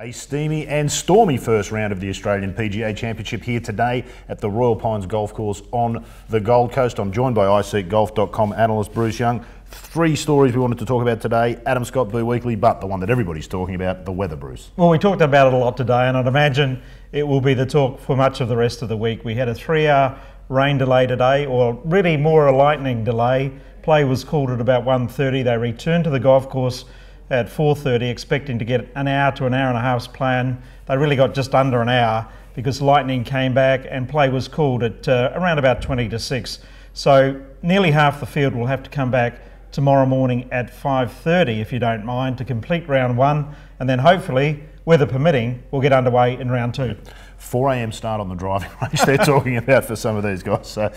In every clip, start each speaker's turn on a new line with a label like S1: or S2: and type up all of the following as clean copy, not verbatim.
S1: A steamy and stormy first round of the Australian PGA Championship here today at the Royal Pines Golf Course on the Gold Coast. I'm joined by iSeekGolf.com analyst Bruce Young. Three stories we wanted to talk about today: Adam Scott, Weekley, but the one that everybody's talking about, the weather, Bruce.
S2: Well, we talked about it a lot today, and I'd imagine it will be the talk for much of the rest of the week. We had a 3-hour rain delay today, or really more a lightning delay. Play was called at about 1:30. They returned to the golf course at 4:30, expecting to get an hour to an hour and a half's play. They really got just under an hour because lightning came back and play was called at around about 20 to 6. So nearly half the field will have to come back tomorrow morning at 5:30, if you don't mind, to complete round one, and then hopefully, weather permitting, we'll get underway in round two.
S1: 4 a.m. start on the driving range they're talking about for some of these guys. So,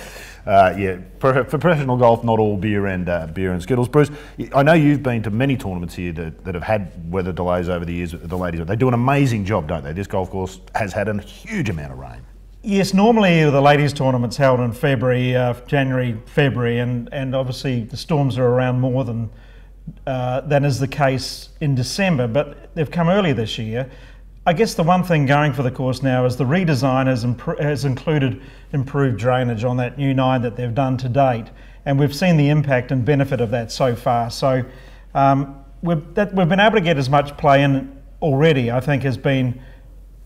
S1: yeah, for professional golf, not all beer and Skittles. Bruce, I know you've been to many tournaments here that have had weather delays over the years. The ladies, they do an amazing job, don't they? This golf course has had a huge amount of rain.
S2: Yes, normally the ladies' tournament's held in February, January, February, and obviously the storms are around more than is the case in December, but they've come earlier this year. I guess the one thing going for the course now is the redesign has included improved drainage on that new 9 that they've done to date, and we've seen the impact and benefit of that so far. So we've been able to get as much play in already, I think, has been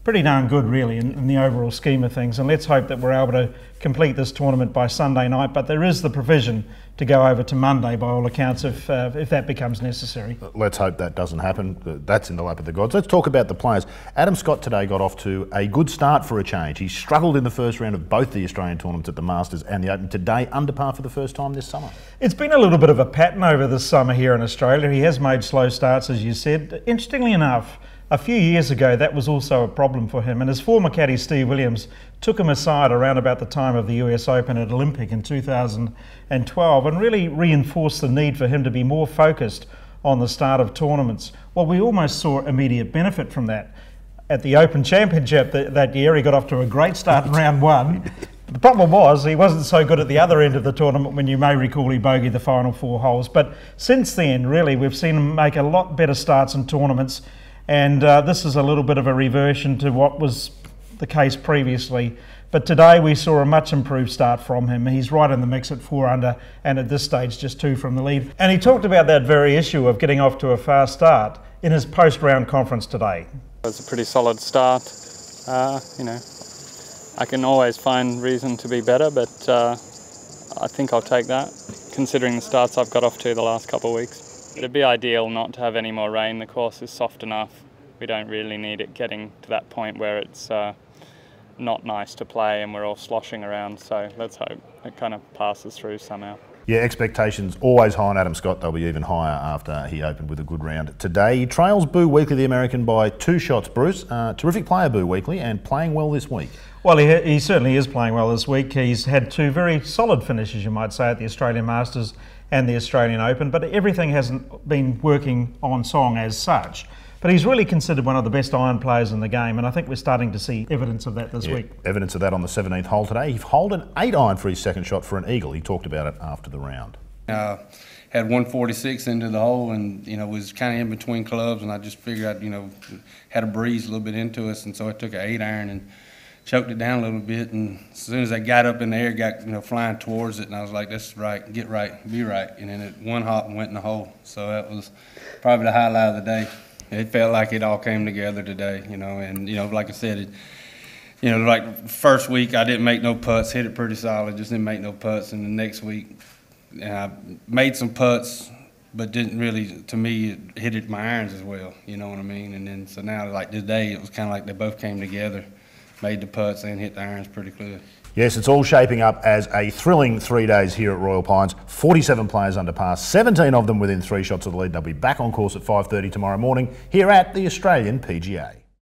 S2: pretty darn good really in the overall scheme of things, and let's hope that we're able to complete this tournament by Sunday night, but there is the provision to go over to Monday by all accounts if that becomes necessary.
S1: Let's hope that doesn't happen. That's in the lap of the gods. Let's talk about the players. Adam Scott today got off to a good start for a change. He struggled in the first round of both the Australian tournaments at the Masters and the Open. Today, under par for the first time this summer.
S2: It's been a little bit of a pattern over this summer here in Australia. He has made slow starts, as you said. Interestingly enough, a few years ago, that was also a problem for him, and his former caddy Steve Williams took him aside around about the time of the US Open at Olympic in 2012 and really reinforced the need for him to be more focused on the start of tournaments. Well, we almost saw immediate benefit from that. At the Open Championship that year, he got off to a great start in round one. The problem was he wasn't so good at the other end of the tournament. When you may recall, he bogeyed the final 4 holes. But since then, really, we've seen him make a lot better starts in tournaments. And this is a little bit of a reversion to what was the case previously. But today we saw a much improved start from him. He's right in the mix at 4 under, and at this stage just 2 from the lead. And he talked about that very issue of getting off to a fast start in his post-round conference today.
S3: It was a pretty solid start. You know, I can always find reason to be better, but I think I'll take that, considering the starts I've got off to the last couple of weeks. It'd be ideal not to have any more rain. The course is soft enough. We don't really need it getting to that point where it's not nice to play and we're all sloshing around. So let's hope it kind of passes through somehow.
S1: Yeah, expectations always high on Adam Scott. They'll be even higher after he opened with a good round today. He trails Boo Weekley, the American, by 2 shots, Bruce. Terrific player, Boo Weekley, and playing well this week.
S2: Well, he certainly is playing well this week. He's had 2 very solid finishes, you might say, at the Australian Masters and the Australian Open, but everything hasn't been working on song as such. But he's really considered one of the best iron players in the game, and I think we're starting to see evidence of that this week.
S1: Evidence of that on the 17th hole today. He holed an 8-iron for his second shot for an eagle. He talked about it after the round.
S4: Had 146 into the hole, and was kind of in between clubs, and I just figured I'd had a breeze a little bit into us, and so I took an 8-iron and choked it down a little bit, and as soon as I got up in the air, got flying towards it, and I was like, "That's right, get right, be right," and then it one hop and went in the hole. So that was probably the highlight of the day. It felt like it all came together today, and like I said, like first week I didn't make no putts, hit it pretty solid, just didn't make no putts, and the next week I made some putts, but didn't really, to me, hit it my irons as well. You know what I mean? And then so now, like today, it was kind of like they both came together. Made the putts and hit the irons pretty clear.
S1: Yes, it's all shaping up as a thrilling 3 days here at Royal Pines. 47 players under par, 17 of them within 3 shots of the lead. They'll be back on course at 5:30 tomorrow morning here at the Australian PGA.